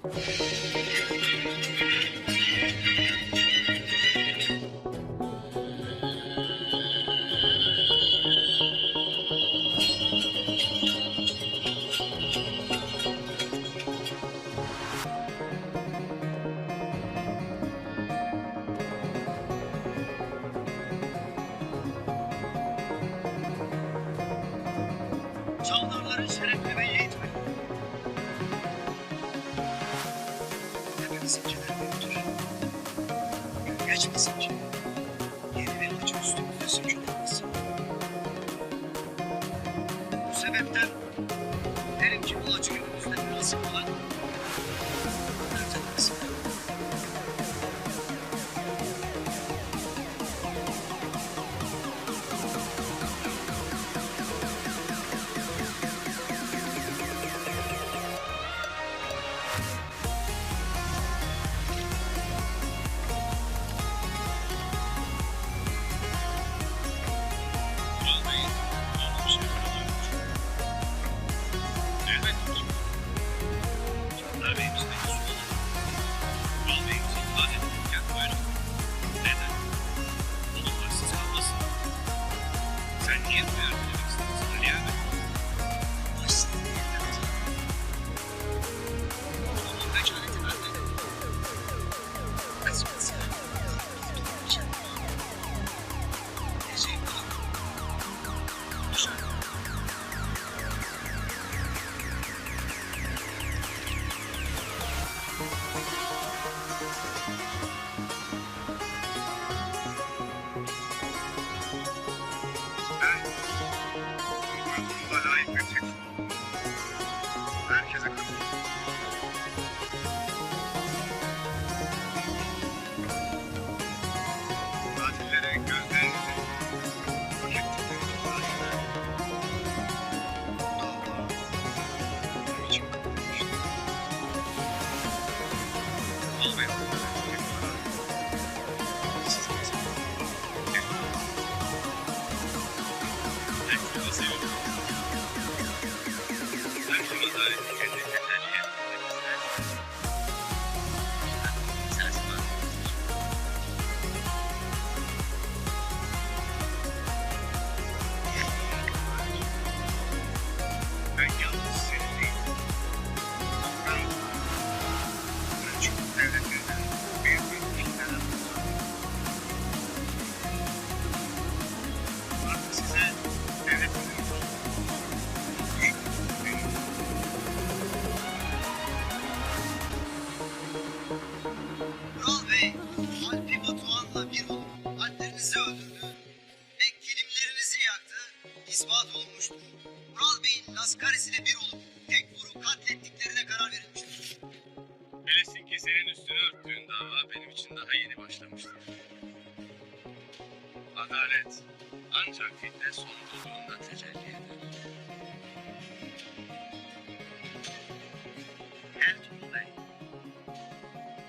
Çavdarların şerefli ve yiğit mi? Hepimiz inceler büyüktür. Gün geçmesin ki yeni bir acı üstümüze sökülemez. Bu sebepten derim ki bu acı günümüzde münasip olan ertelemesi. Herkese katılıyorum. Tatillere gözlerinizi hak ettikleri dolayısıyla bu dava benim için kapatmıştır. Almayalım. Siz mesela. Hepinizi seviyorum. Herkese dair kendi teselli etmemizden sensin var. Ben yalnız senin değil. Ben çok devletlerden büyük bir ülkeden artık size devletlerin Vural Bey, Alp'i Batuhan'la bir olup kalplerinizi öldürdü ve kilimlerinizi yaktı, ispat olunmuştur. Vural Bey'in Lascaris ile bir olup Tekfur'u katlettiklerine karar verilmiştir. Bilesin ki senin üstünü örttüğün dava benim için daha yeni başlamıştır. Adalet ancak fitne son bulduğunda tecelli eder. Ertuğrul Bey,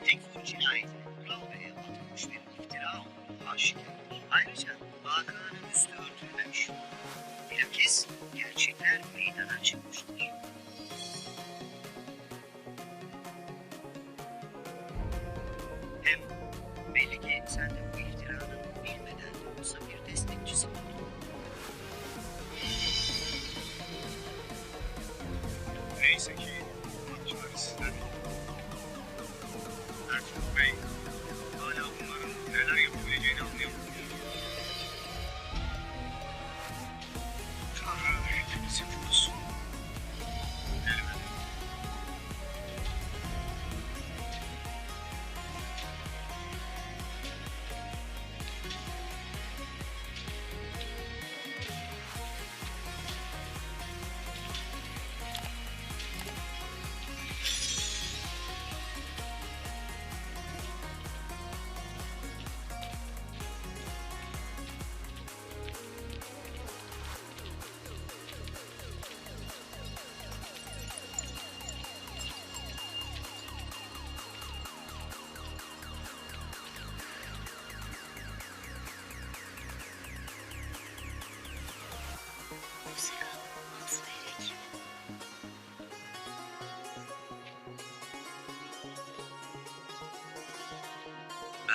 Tekfur cinayeti Vural Bey'e atılmış bir iftira olduğu aşikardır. Ayrıca vakanın üstü örtülmemiş. Bilakis gerçekler meydana çıkmıştır. Hem belli ki sen de bu iftiranın bilmeden de olsa bir destekçisi oldun. Neyse ki maçları sizden. Ertuğrul Bey hala bunların neler yapabileceğini anlayamamış. Tanrı hepimizi korusun. Elbette.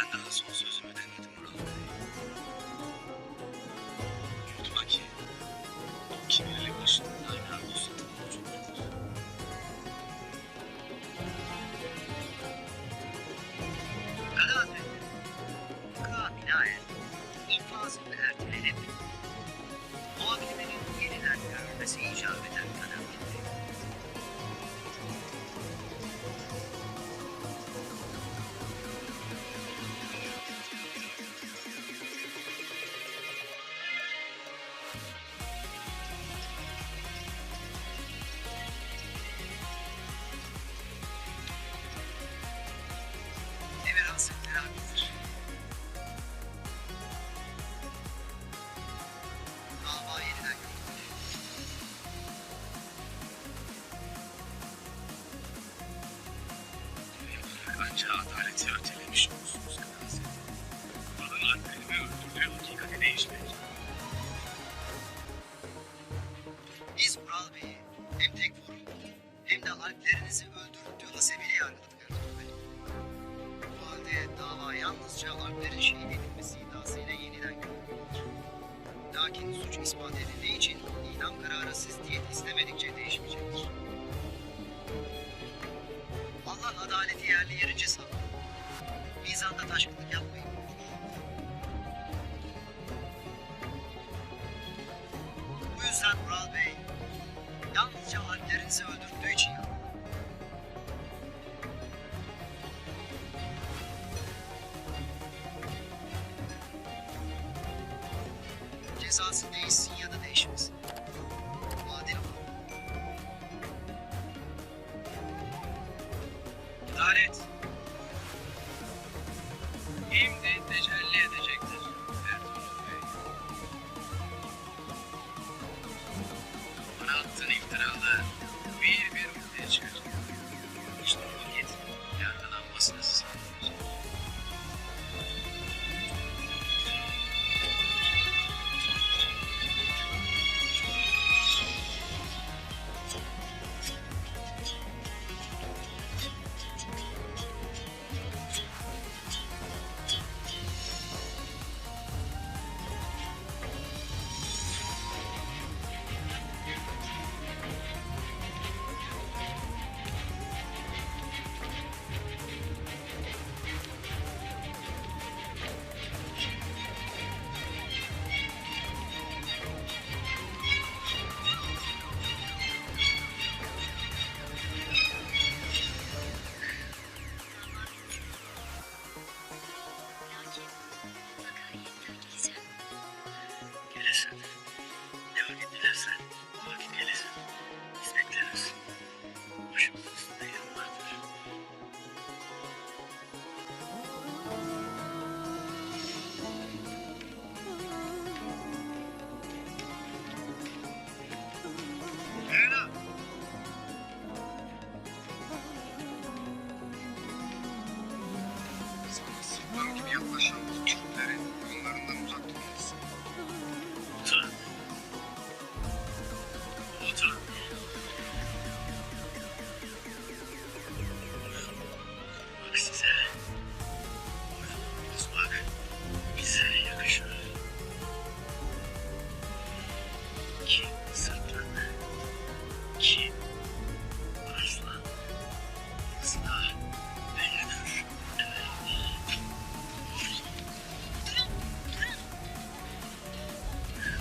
Ben daha son sözümü demedim Murat Bey. Unutma ki o kibirli başının hala vuslatın ucundadır. Kadı Hazretleri, vuku'a binaen infazını ertelenip muhakemenin yeniden görülmesi icap eden kanaatindeyim. Emir Hazretleri haklıdır. Dava yeniden görülmeli. Ancak adaleti ötelemiş olursunuz Kadı Hazretleri. Vural'ın Alper'imi öldürdüğü hakikati değişmeyecek. Biz Vural Bey'i hem Tekfur'u hem de alplerinizi öldürttüğü hasebiyle yargıladık Ertuğrul Bey. Bu halde dava yalnızca alplerin şehit edilmesi iddiasıyla yeniden görülmelidir. Lakin suç ispat edildiği için idam kararı siz diyet istemedikçe değişmeyecektir. Allah adaleti yerli yerince sağlar. Mizanda taşkınlık yapmayın. Bu yüzden Vural Bey yalnızca alplerinizi öldürttüğü için yargılanır. Cezası değişsin ya da değişmesin. Adil olun. Adalet şimdi tecelli edecektir Ertuğrul Bey. Bana attığın iftiralar bir bir ortaya çıkacak. İşte o vakit yargılanmasını sağlayacak. Lakin mutlaka yeniden geleceğim. Gelirsin. Ne vakit dilersen o vakit gelirsin. Biz bekleriz. Başımızın üstünde yerin vardır. Leyla! Sana sırtlan gibi yaklaşan bu Türklerin yanlarından uzak durmalısın. Otur. Otur. Bak size. Oyunumuz bak. Bize yakışır. Kim sırtlan? Kim? Aslan. Islah. Beğenir.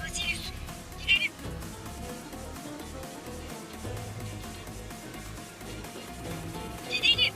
Acele Yusuf, gidelim. Gidelim.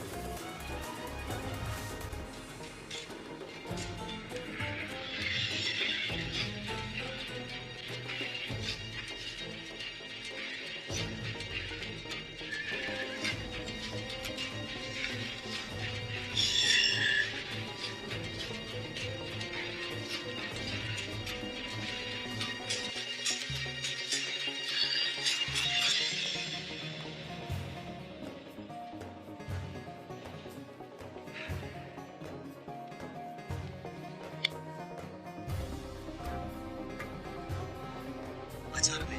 Acar Bey,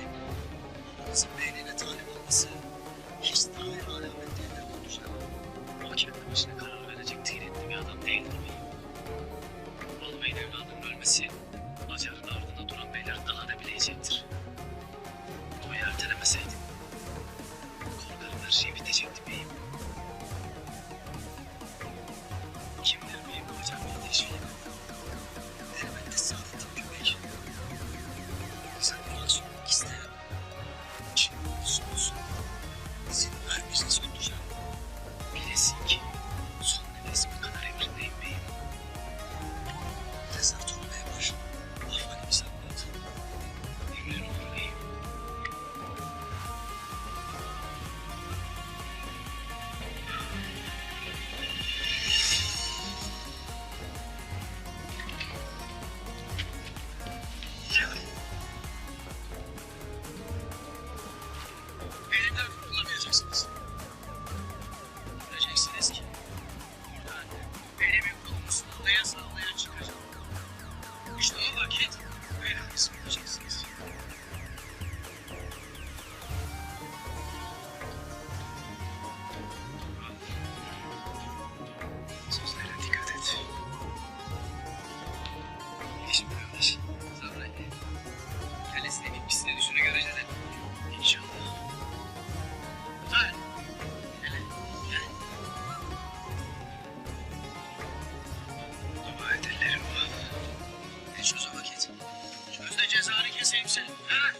babamızın beynine talip olması hiç tahir alametlerinden olacak. O kendi başına karar verecek tıynetli bir adam değildir beyim. ertelemesi Acar'ın ardında duran beyler daha da bileyecektir. Toyu ertelemeseydi korkarım her şey bitecekti beyim. Kimdir beyim Acar Bey'i teşvik eden? Elbette Saadettin Köpek. Sen yola sokmak isteyen, kim olursa olsun izin vermeyecek tutacağım. Bilesin ki son nefesime kadar emrindeyim beyim. Tezat olmaya başla. Afganimiz anlat. Emrin olur beyim. Elimden kurtulamayacaksınız. Göreceksiniz ki buradan elimi kolumu sallaya sallaya çıkacağım. İşte o vakit belanızı bulacaksınız. Sözlere dikkat et. Gelişme kardeş. Zavrayla. Kellesine bir pisine düşünü göreceğiz. İnşallah. Güzel. Hele. Gel. Dua edelim var. Geç o vakit. Sözde cezanı keseyim seni. Ha?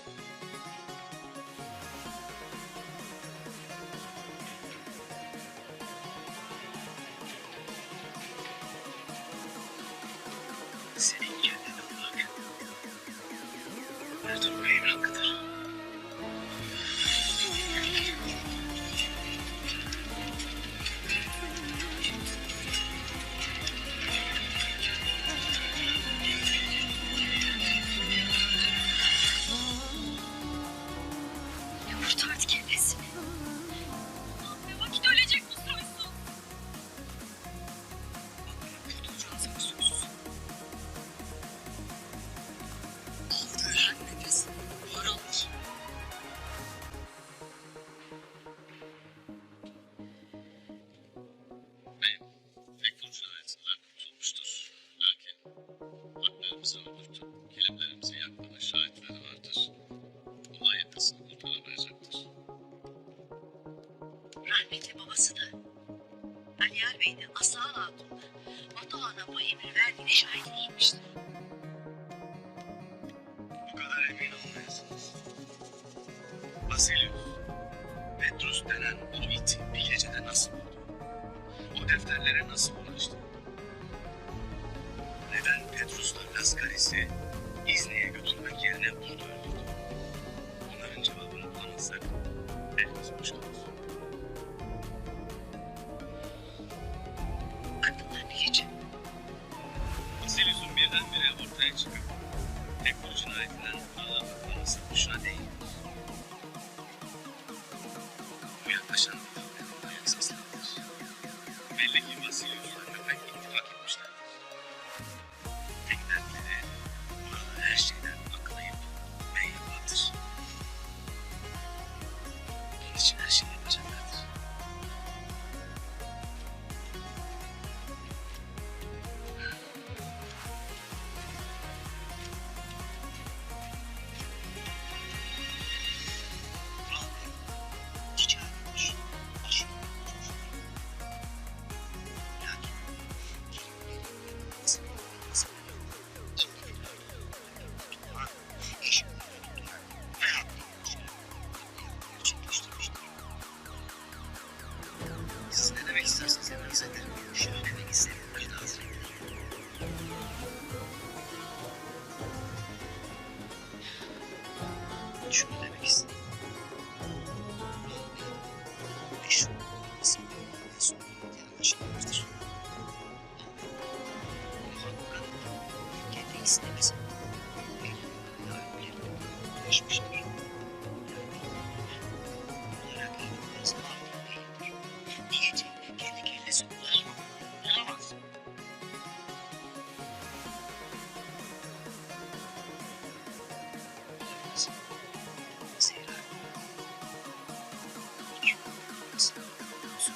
Senin kendine bak. Ertuğrul Bey'in hakkıdır. Kurtardı kendisini. Ne vakit ölecek bu soysuz. Kurtulacağınıza söz. Aldığı her nefes paradır. Beyim, Tekfur cinayetinden kurtulmuştur. Lakin haklarımızı öldürtüp kelimlerimizi yakmanın şahitleri vardır. Olay yakasını kurtaramayacaktır. Rahmetli babası da Aliyar Bey de Aslan Hatun da Batuhan'a bu emir verdiğine şahitliğiymiştir. Bu kadar emin olmayasınız. Basilius, Petrus denen o it bir gecede nasıl buldu? O defterlere nasıl ulaştı? Neden Petrus'la Laskaris'i İzni'ye götürmek yerine burada öldürdü? Bunların cevabını bulamazsak elimiz boş kalır. Aklımdan ne geçer? Basilius'un birdenbire ortaya çıkıp Tekfur cinayetinden kurtulması boşuna değil. Bu yaklaşan bir tavrın ayak seslendir. Belli ki Basilius'la köpek ittifak etmişlerdir. Tek dertleri burada her şeyden aklayıp ben yapaktır. Bunun için her şeyi yapacaklardır. Murat Bey, ticaretmiş. Aşırı çocuk. Lakin kelimelerin yapılmasını bilmesi İngilizler tutulan, eşimleri tutulan ve hatta gerçekleştirmiştir. Siz ne demek istersiniz Emriniz ederim. Şunu demek isterim Müjde Hazretleri. Şunu demek istedim. Meşhur olması ve sonunda anlaşılmıştır. Muhakkak kendi istemesi layıklarına ulaşmıştır. Olarak elbirası artık değildir. Diyecek kendi kellesi bulamaz. Bulamaz. Zira iki olmaz. Sonra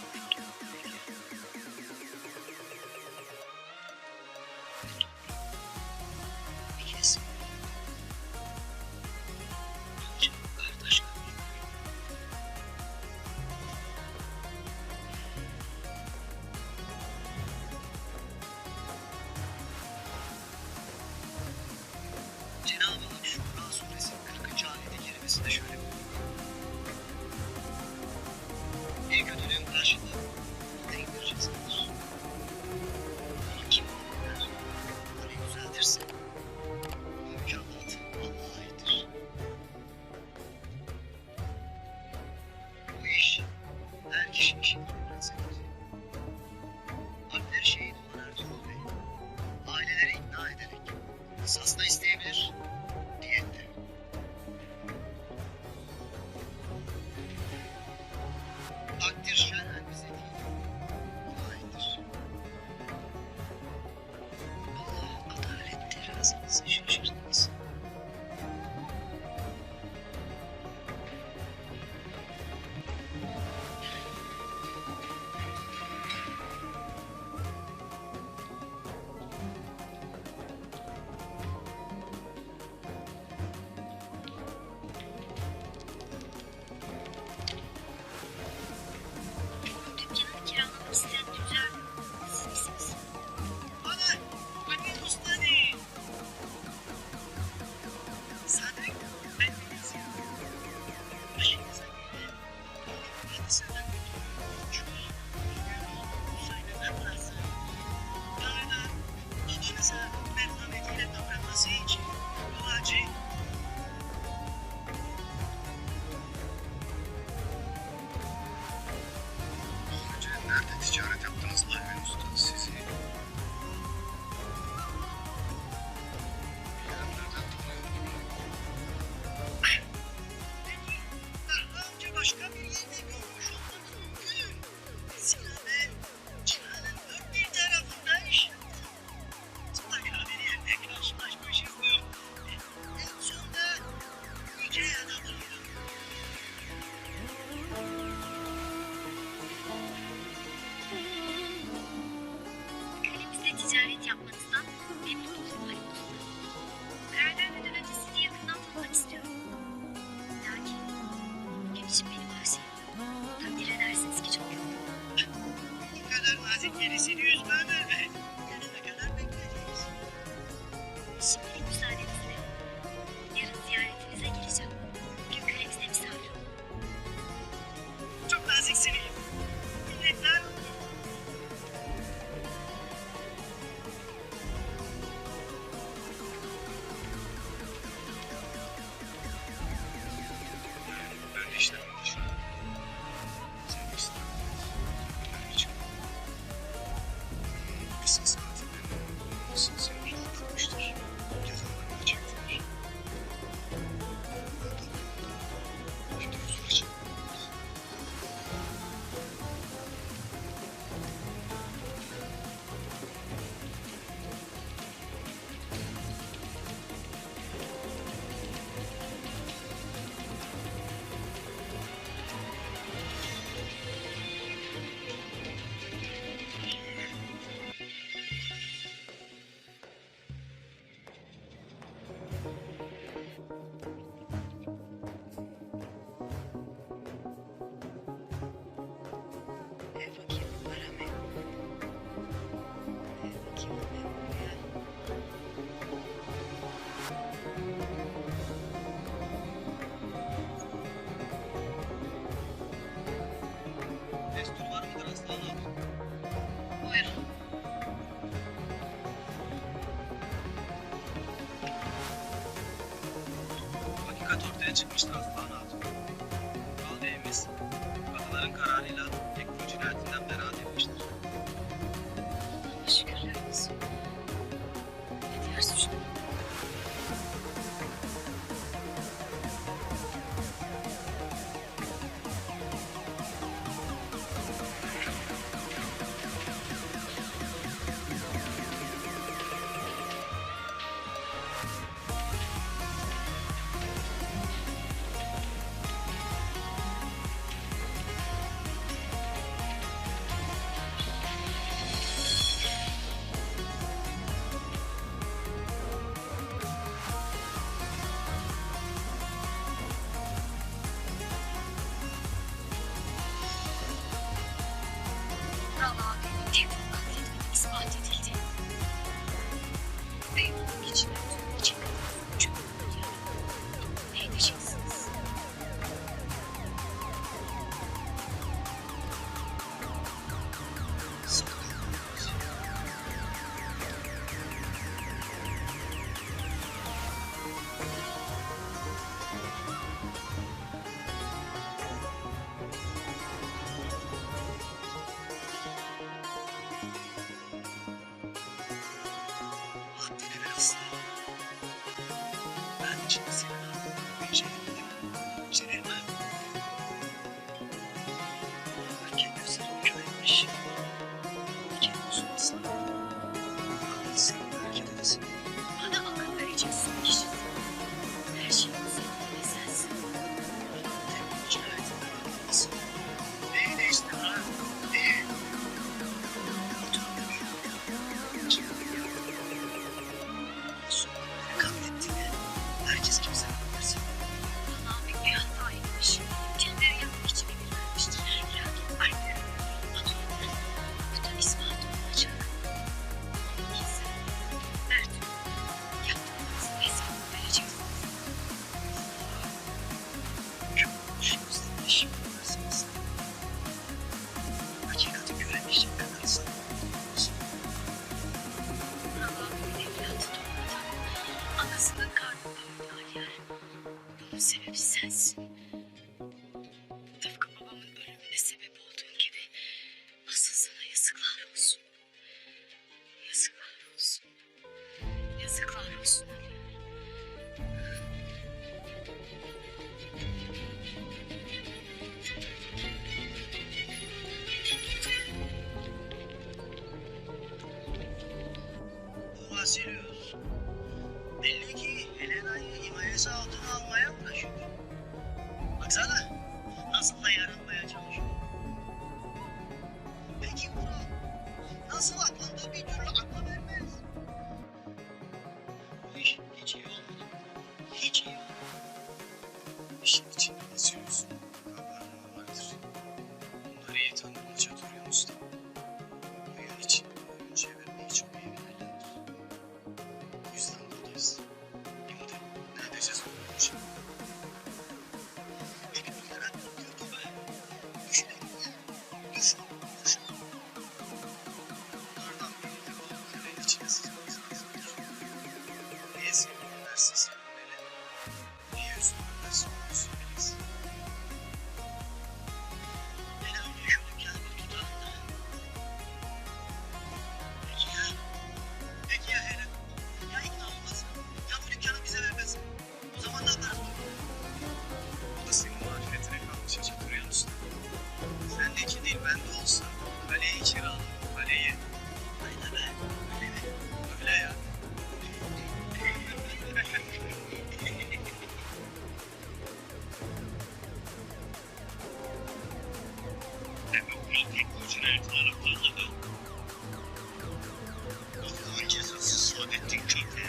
nazik yeri seni üzme Ömer Bey. Gelene kadar bekleyeceğiz. Şimdilik müsaadenizle. Yarın ziyaretinize geleceğim. Bugün küremizde misafir olun. Çok naziksiniz. Minnetler. Ben de işlerim var şu an. Sen de işlerim var. Ben hiç kısa saatinde nasıl seni rahatlatmıştır. Cezalarını çektirir. Şimdi huzur için. Ver bakayım paramı. Ver bakayım ne oluyor. Destur var mıdır Aslan abi? Buyurun. Hakikat ortaya çıkmıştır Aslan Hatun. Kral Bey'imiz adaların kararıyla Tekfur cinayetinden beraat etmiştir. Şükürler olsun. Ne diğer suçlu? Vural abinin Tekfur katledildiği ispat edildi. Ve onun için öldüğü için çok ne edeceksiniz? Haddini bil Aslan. Ben şimdi senin ardından büyüyeceğim. Senin mi? Erkek gözlerin köreymiş. İki olsun Aslan. Yalnız sen de hareket edesin. Bana akıl vereceksin kişi. Her şeyin senin ve sensin. Tekfur cinayetinden anlamasın. Neyi değişti ha? Neyi? Oturup Osmanlı'yı katlettiğini herkes kimsenin bilirsin. Bana abim bir hata etmiş. Kendileri yapmak için emir vermiştir. Lakin Alper'in Batuhan'ın bütün ispatı olacak. Ama sen her türlü yaptıklarınızın hesabını vereceksiniz. Çok konuşuyoruz dedi şimdi dersiniz. Hakikati göremeyecek kadar sana olsun. Vural abimin evlatı doğmadan anasının karnında öldü Aliyar. Bunun sebebi sensin. Tıpkı babamın ölümüne sebep olduğun gibi asıl sana yazıklar olsun. Yazıklar olsun. Yazıklar olsun Aliyar. Vasilius. Belli ki Helena'yı himayesi altına almaya uğraşıyor. Baksana nasıl da yaranmaya çalışıyor. Peki Vural nasıl aklında bir türlü akla vermez? Bu iş hiç iyi olmadı. Hiç iyi olmadı. İşin içinde basıyorsun. Kabar normaldir. Bunları iyi tanır Hoca Turyan Usta. içine sızmamız lazımdır. Niye sevinirlerse sevinmeli, niye üzülürlerse üzülmeliyiz. Hele önce şu dükkanı bir tutalım da. Peki ya hele? Ya ikna olmazsa? Ya bu dükkanı bize vermezse? O zaman ne yaparız? O da senin marifetine kalmış açık duruyor musun? Sendeki değil bende olsa kaleyi içeri alırım, kaleyi. Aynen be. Öyle mi? Öyle ya. Demokratik gücüne taraftarları. Allah'ın cezası Saadettin Köprü.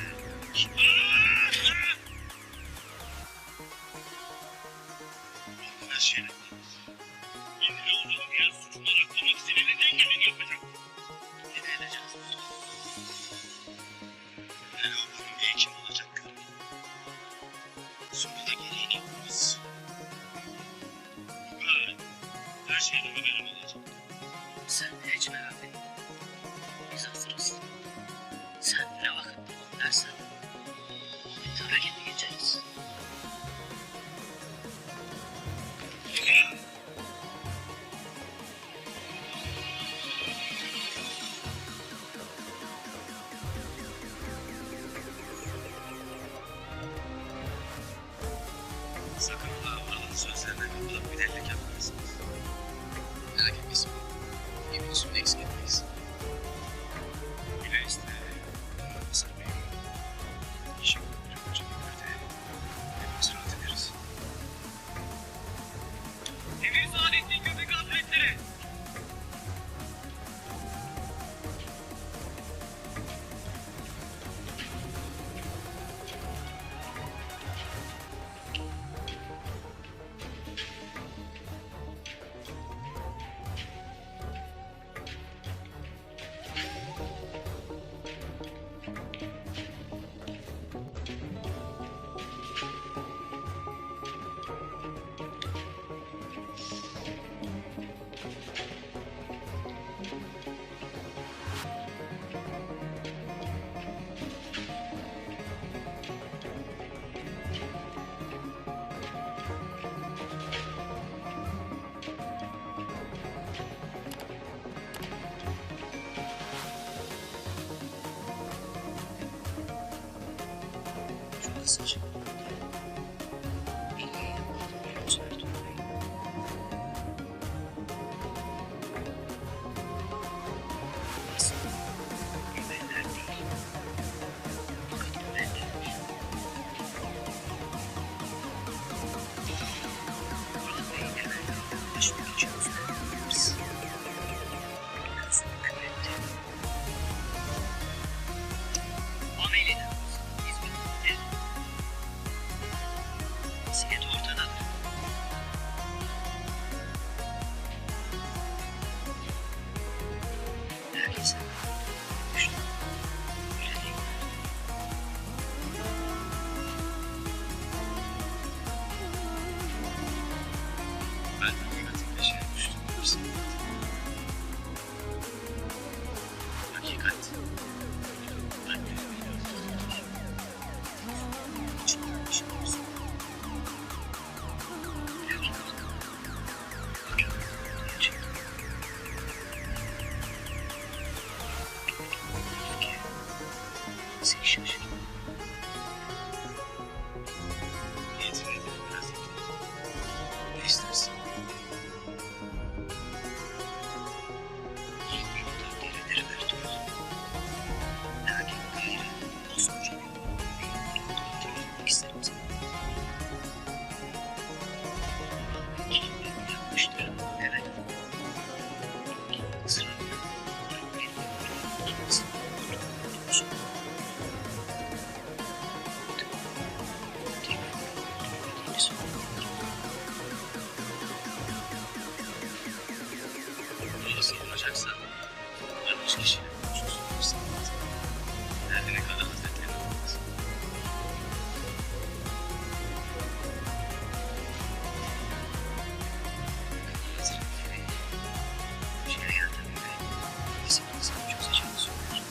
Her şeyle. İndiri olan diğer suçlular aklamak için elinden geleni yapacak. Ne edeceğiz? Hele o bunun bir hekim olacak görün. Sonra da gereğini yaparız. Yukarı. Her şeyden haberim olacak. Sen hiç merak etme. Biz hazırız. Sen ne vakit tamam dersen biz harekete geçeriz. Sakın ola Vural'ın sözlerine kapılıp bir delilik yapmazsınız. Merak etme İsmail. Yemin üstünde eksik etmeyiz. Bile iste, Masar Bey'im. İnşallah bir an önce bir hepimiz rahat ederiz. Emir Saadettin Köpek Hazretleri. Çok kısaca. İlgiyi yapmadım bir Ertuğrul Bey. Aslında güvenler değil. Fakat güvenlermiş. Murat Bey'in evvelden yaşlı geçen uzmanlarız. Gözünü kıymetti. Ameliden hizmetler. Vasiyet ortadadır. Neredeyse düştü. Öyle değil mi? Ben hakikatin peşine düştüm dersin. Hakikat. Ben de biliyorum. İçinden bir şey olsun. Hakikat. Hakikat. Gerçek. Peki. Seni şaşırdım. Niyetine edin biraz ekle. Ne istersin? Takdir ederim Ertuğrul. Lakin gayrı koskoca bir büyük hatırlatmak isterim sana. Kimden yapmıştır? Evet. Sırrı. Bir anlatsın. Kurtulsun. Olası olacaksa yanlış kişiyle konuşursun. Derdine kadar hazretleri olmaz. Hazretleri şeriatın ve bizim insanı çözeceğini söyler.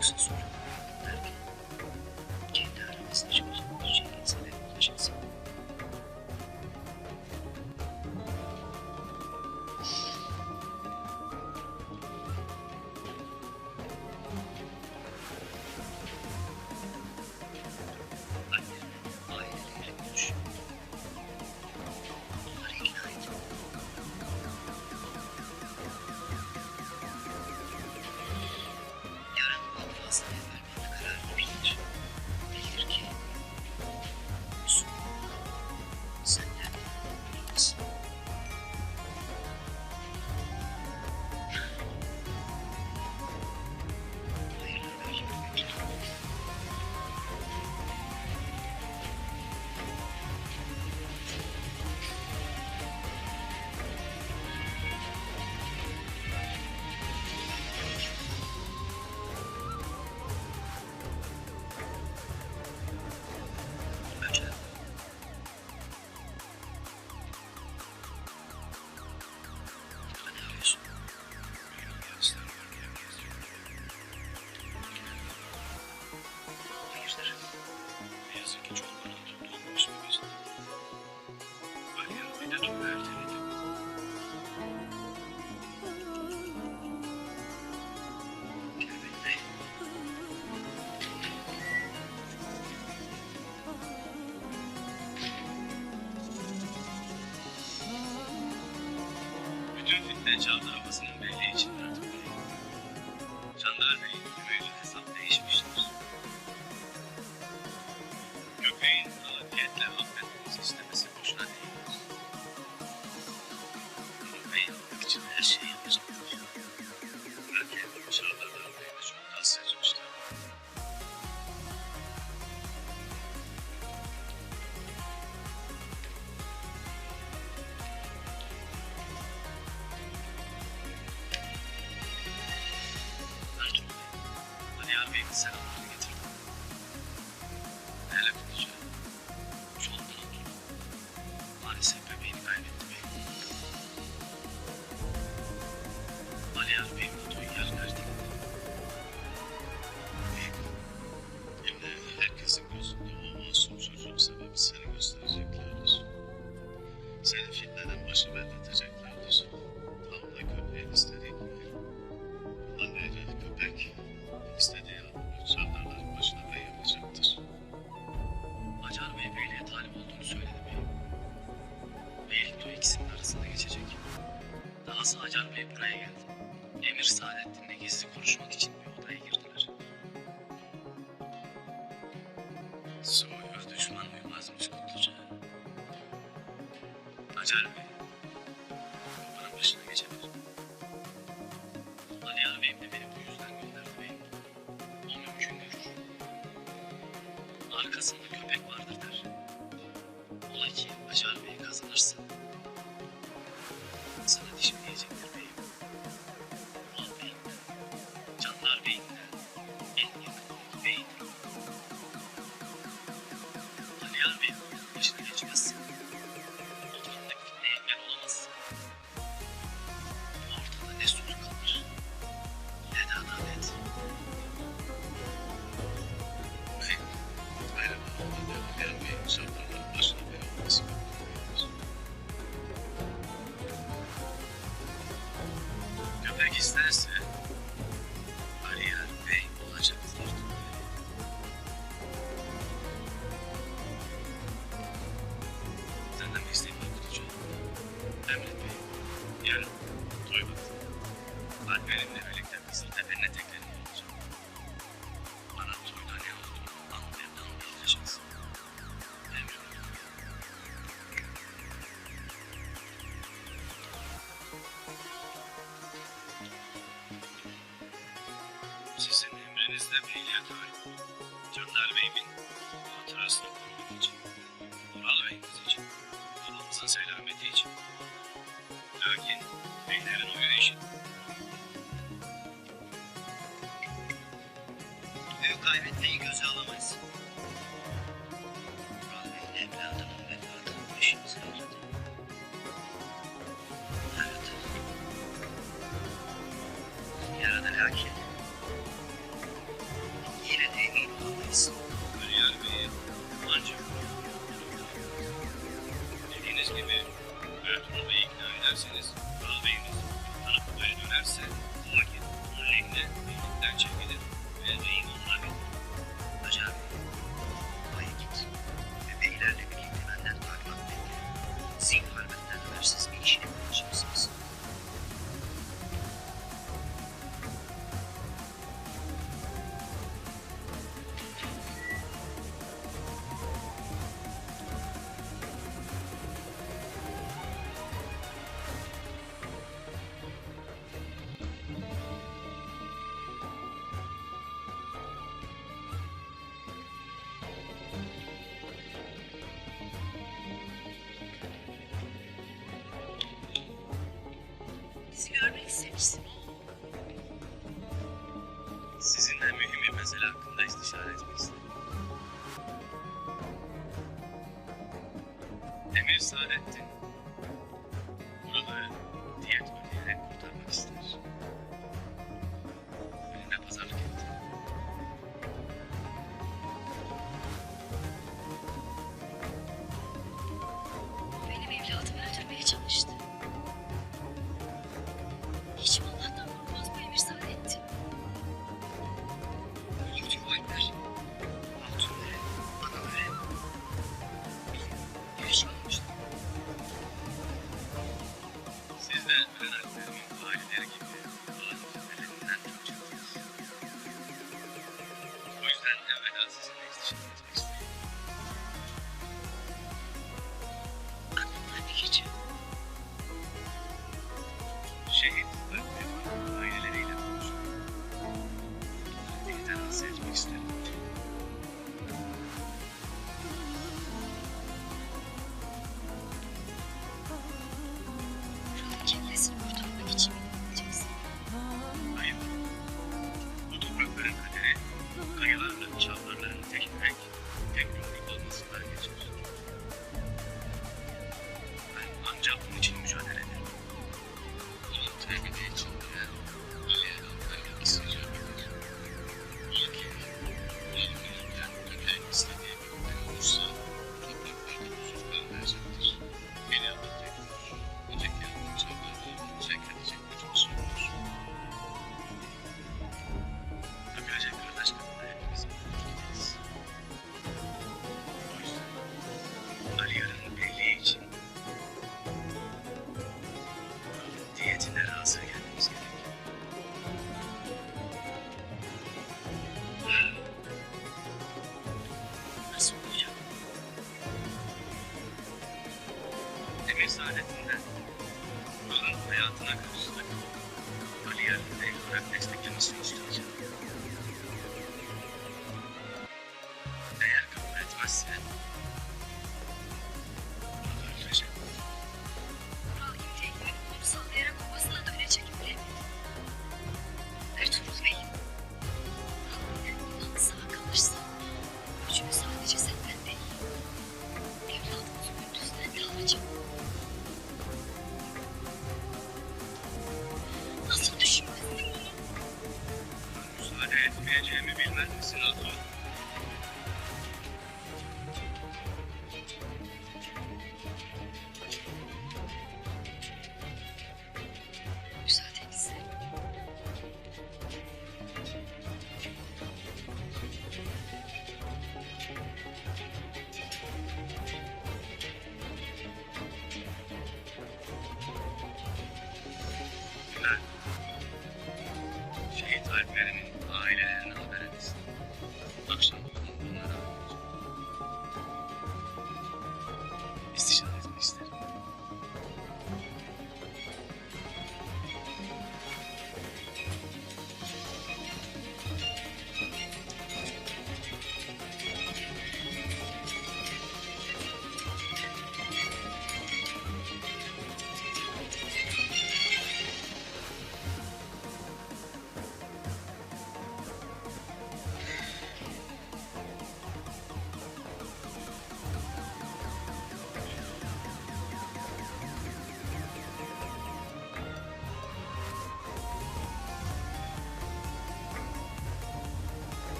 Yoksa sonra derken kendi aramızda çözüm bir şekilde sana ulaşırsın. Annemle aileleriyle görüş. Onları ikna et. Yarın Abdülhasan'a vermenin kararını bilir. Bilir ki Yusuf senden olmaz. Hayırlı ver. Önce burada ne arıyorsun? Hayırdır? Ne yazık ki çok bana tuttu olmamış bir gözüm. Ali Yarabey'de toyu erteledi. Elbette. Bütün fitne Çağlar Havası'nın belli için artık. Çandar Bey'in tümüyle hesap değişmiştir. Köpeğin afiyetle affetmemizi istemesi boşuna değil. Köpeği almak için her şeyi yapacaktır. Belki Çağlar Bey'le çoktan sezmiştir. Ertuğrul Bey, Ali Yarabey'in selamlarını getirdim. Hele kutucu. çoldan otur. Maalesef bebeğini kaybetti bey. Ali Yarabey'in fotoğrafı yarın erteledi. Yine herkesin gözünde o masum çocuğun sebebi seni göstereceklerdir. Seni fitneden başı belleteceklerdir. Tam da köpeğin istediği gibi. Bundan beri köpek istediği anda çandarların başına bey yapacaktır. Acar Bey beyliğe talip olduğunu söyledi beyim. Beylik de o ikisinin arasında geçecek. Dahası Acar Bey buraya geldi. Emir Saadettin'le gizli konuşmak için bir odaya girdiler. Soyur düşman uymazmış Kutluca. Acar Bey, kapının başına geçebilir. Ali Yar Bey'im de beni bu yüzden gönderdi beyim. O mümkün görür. Arkasında köpek vardır der. Ola ki Acar Bey kazanırsa sana dişmeyecektir beyim. Ural Bey'inden, Canlar Bey'inden, en yakın beyim. Ali Yar Bey'im başına geçmezsin. O durumda fitneye engel olamazsın. Ortada ne sulh kalır, ne de adalet. Bey, ayrı bağlamada Ali Bey'in çandarların başına bey olması bekliyoruz. Köpek isterse Ali Yar Bey olacaktır. Senden bir isteğim var Kutucu. Emret Bey, yarın toy vakti. Alperen'le birlikte Kızıltepe'nin eteklerinde olacağım. Bana toyda ne olduğunu an be an bildireceksin. Emriyorum. Sizin emrinizde beyliğe talip. Canlar Bey'imin hatırasını korumak için. Ural Bey'imiz için. Adamımızın selameti için. Lakin beylerin oyu eşit. Büyük kaybetmeyi göze alamayız. Murat Bey'in evladının vefatı başımıza ağrıdı. Evet. Yaradı lakin Sizinle mühim bir mesele hakkında istişare etmek istedim. Emir Saadettin, buraları diyet ödeyerek kurtarmak ister. Benimle pazarlık etti. Benim evladımı öldürmeye çalıştı. Hiç mi Allah'tan korkmaz bu Emir Saadettin? Öldürdüğü Alper. Hatunları, anaları. Bir iş almıştı. Siz de ölen Alper'imin aileleri gibi ailelerinden çok çektiniz. O yüzden evvela sizinle istişare etmek istedim. Aklımdan ne geçiyor? Şehit Alper'imin aileleriyle konuşup onları diyete razı etmek isterim. Buranın kendisini kurtarmak için mi gideceksin? Hayır. Bu toprakların kaderi kayalarla çavdarlarını tekerek tek yumruk olmasından geçer. Ben ancak bunun için mücadele ederim. Onun tevhidi için de Ali'ye Alper'le isteyeceğim bilir. Ola ki Kur'an-ı Kerim'den öte istediği bir hüküm olursa topraklarda huzur kalmayacaktır. Beni anlatacaktır. Öteki yanında çavdarlarını çek edecek gücümüz yoktur. Dökülecek kardeş kanına hepimiz birlikteyiz. O yüzden Ali Yarı'nın birliği için diyetine razı gelmemiz gerek. Nasıl olacak? Emir Saadet'inden Kur'an'ın hayatına karşılık Ali Yarı'nın el olarak desteklemesini isteyeceğim. Eğer kabul etmezse onu öldüreceğim. Kural gibi elini kolunu sallayarak babasına dönecek bile. Ertuğrul Bey. Kural sağ kalırsa gücünü sadece senden değil. Evladımız gündüzden de alacak. Nasıl düşünmezsin bunu? Müsaade etmeyeceğimi bilmez misin Hatun? Müsaadenizle. Güler. Şehit Alper'imin ailelerine haber etsin. Akşam onlara anlatacağım. İstişare etmek isterim.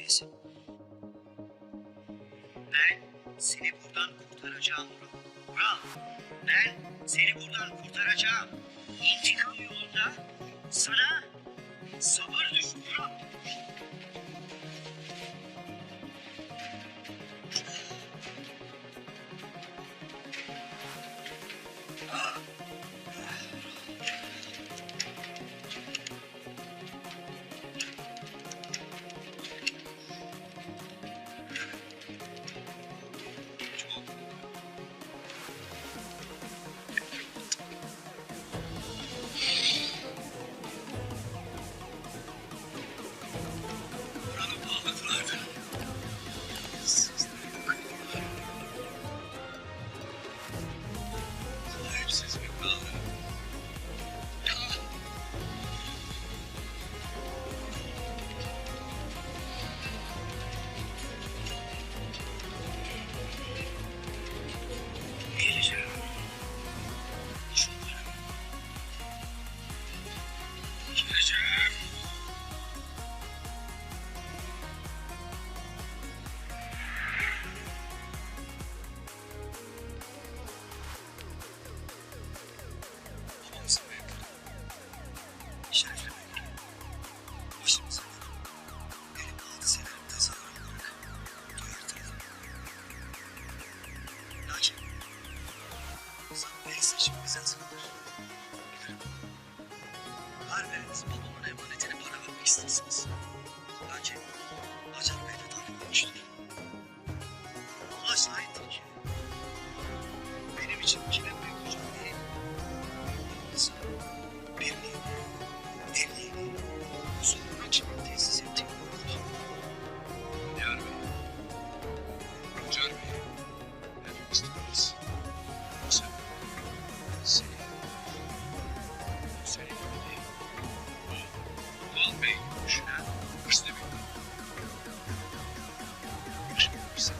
söylesin. Ben seni buradan kurtaracağım Vural. Vural, ben seni buradan kurtaracağım. İntikam yolunda sana sabır düşün Vural. Buranı bağladılar. Sizleri kırdılar. Sahipsiz bir kaldı. Geleceğim. Şunları. Geleceğim. Babamızın büyükleri. Şerefli büyükleri. Başımıza benim hadiselerim kazalar olarak duyartırdı. Lakin sana el seçim bize hazırlanır. Bilirim. Her biriniz babamın emanetini bana vermek istersiniz. Lakin Acar Bey de talip olmuştur. Allah şahittir ki benim için kimin büyük hocam değil. Babamızın birliğini, dirliğini, huzurunu için tesis ettiği yoldur. Diyar Bey, Acar Bey, hepimiz tanırız. O sen, seni, seni gibi değil. O, Vural Bey gibi düşünen hırslı bir adam. Yaşamak bize.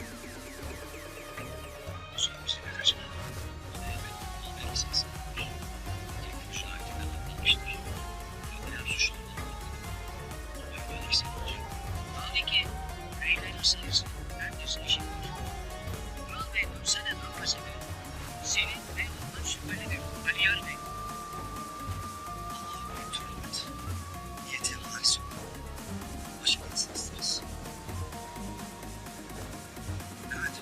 O zaman bizi ne kaçırır? Evet, o esas. Tek şuna aydınlık atlamıştır. Öldüren suçlular. Onu öldürürse olacak. Peki, beylerin sayısı herkesin işidir. Vural Bey ölse de ölmese de senin ve ondan şüphelidir Ali Yar Bey. Allah'a büyüktür rahmet. Niyeti yalan aksi yok. Başımızı isteriz. Evet.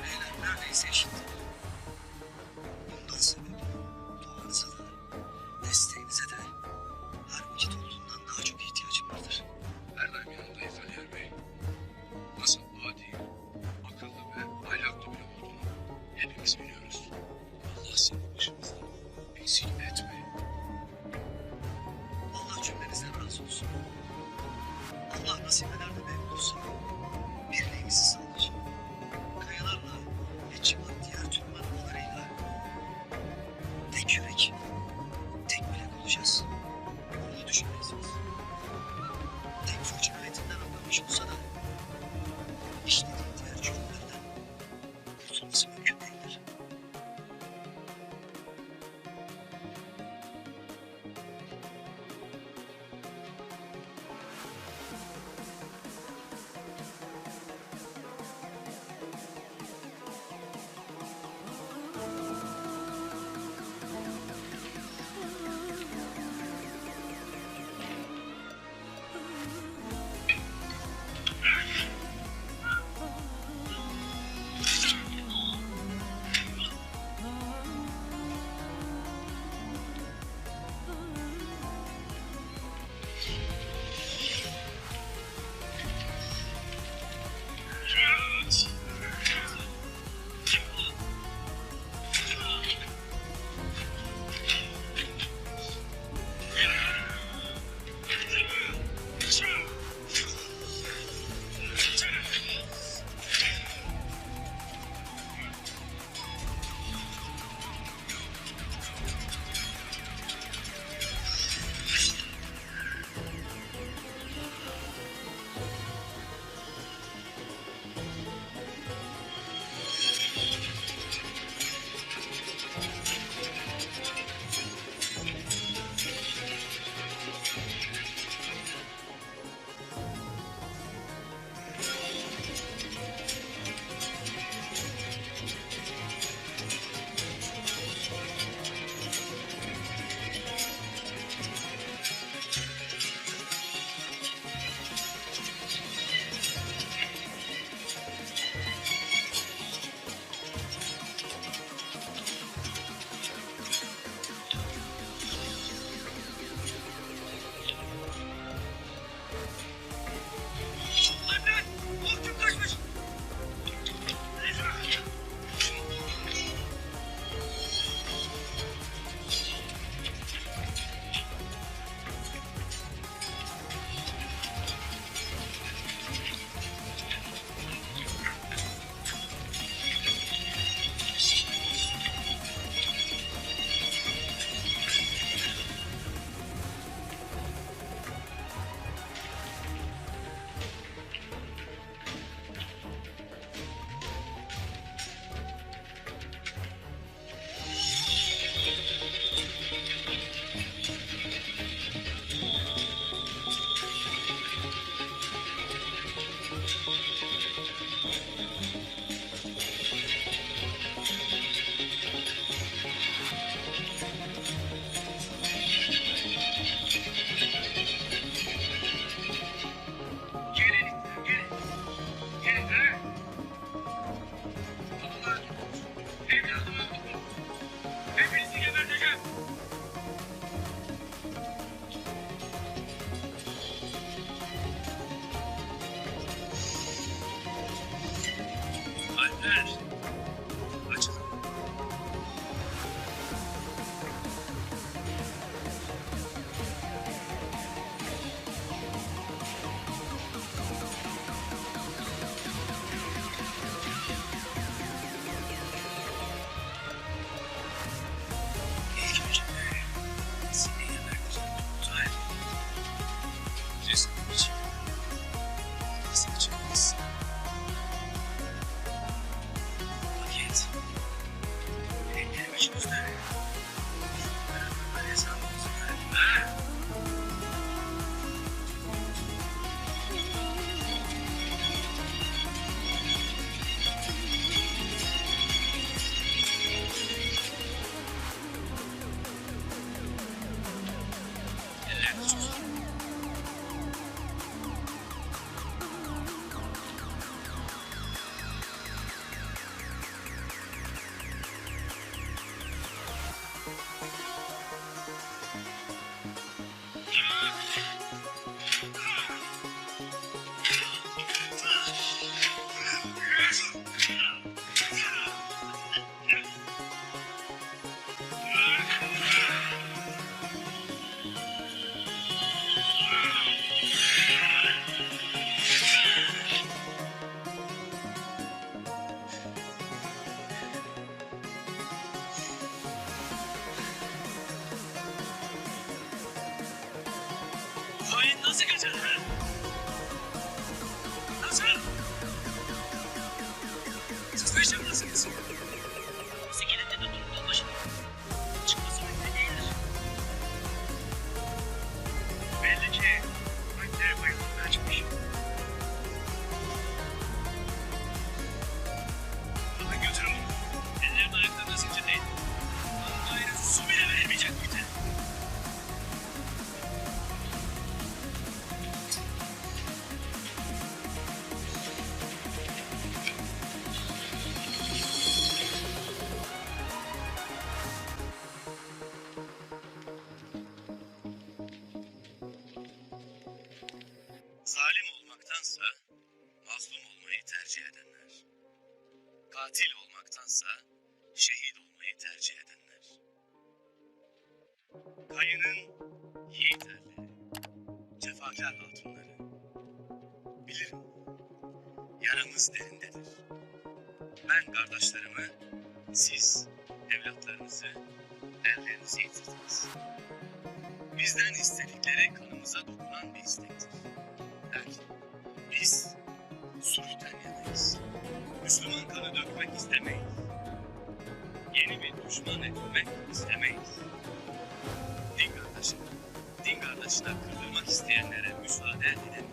Beyler neredeyse eşit. Bundan sebep duanıza da, desteğinize de her vakit olduğundan daha çok ihtiyacım vardır. Her daim yanındayız Ali Yar Bey. Nasıl adi, akıllı ve ahlaklı biri olduğunu hepimiz biliyoruz. Allah seni başımızdan eksik etme. Allah cümlenizden razı olsun. Allah nasip eder de ben olursa birliğimizi sağlar. Kayalarla ve civan diğer tüm manavalarıyla tek yürek, tek bilek olacağız. Bunu düşünmelisiniz. Tek fır cinayetinden anlamış olsa da işlediği diğer cürümlerden kurtulması mümkün değildir. Gözler açılın. İlk önce seni yemekten tutay. Cesim için. Nasıl çıkmışsın? Paket. Ellerimi çözdü. Ben hesabımızı verdim. Ellerini çözdü. Hain nasıl kaçar ha? Nasıl? Siz ne iş yapıyorsunuz? Bizi gelin de durup başına. Çıkması mümkün değildir. Belli ki anne bayılıp kaçmış. Alın götürün onu. Ellerini ayaklarına zincirleyin. Bana ayrı su bile vermeyecek miydi? Zalim olmaktansa mazlum olmayı tercih edenler. Katil olmaktansa şehit olmayı tercih edenler. Kayının yiğit erleri, cefakar hatunları. Bilirim, yaramız derindedir. Ben kardeşlerimi, siz evlatlarınızı, erlerinizi yitirdiniz. Bizden istedikleri kanımıza dokunan bir istektir. Lakin biz sulhten yanayız. Müslüman kanı dökmek istemeyiz. Yeni bir düşman edinmek istemeyiz. Din kardeşine kırdırmak isteyenlere müsaade edemeyiz.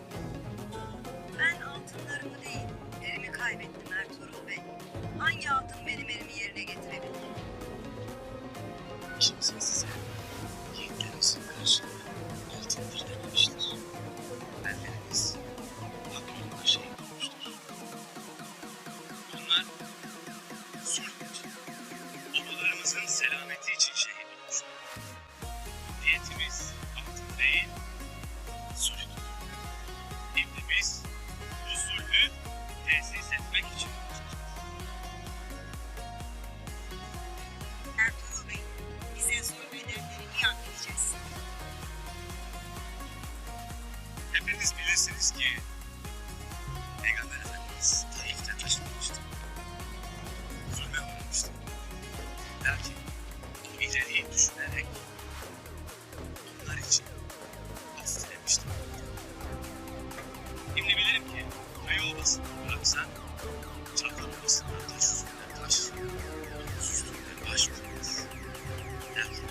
Ben altınlarımı değil, erimi kaybettim Ertuğrul Bey. Hangi altın benim erimi yerine getirebilir? Kimse size yiğitlerimizin karşılığı altındır dememiştir. Erlerimiz hak yolunda şehit olmuştur. Bunlar sulh için, babalarımızın selameti için şehit olmuştur. Niyetimiz altın değil, sulh. Şimdi biz bu sulhü tesis etmek için uğraşacağız. Ertuğrul Bey, bize zulmedenleri ilan edeceğiz. Hepiniz bilirsiniz ki Peygamber Efendimiz Taif'te taşlanmıştı. Zulme uğramıştı. Lakin o ileriyi düşünerek onlar için af dilemişti. Şimdi bilirim ki Kaya Obası'nı bıraksan Çakal Obası'nda taş üstüne taş, omuz üstünde baş koymaz. Lakin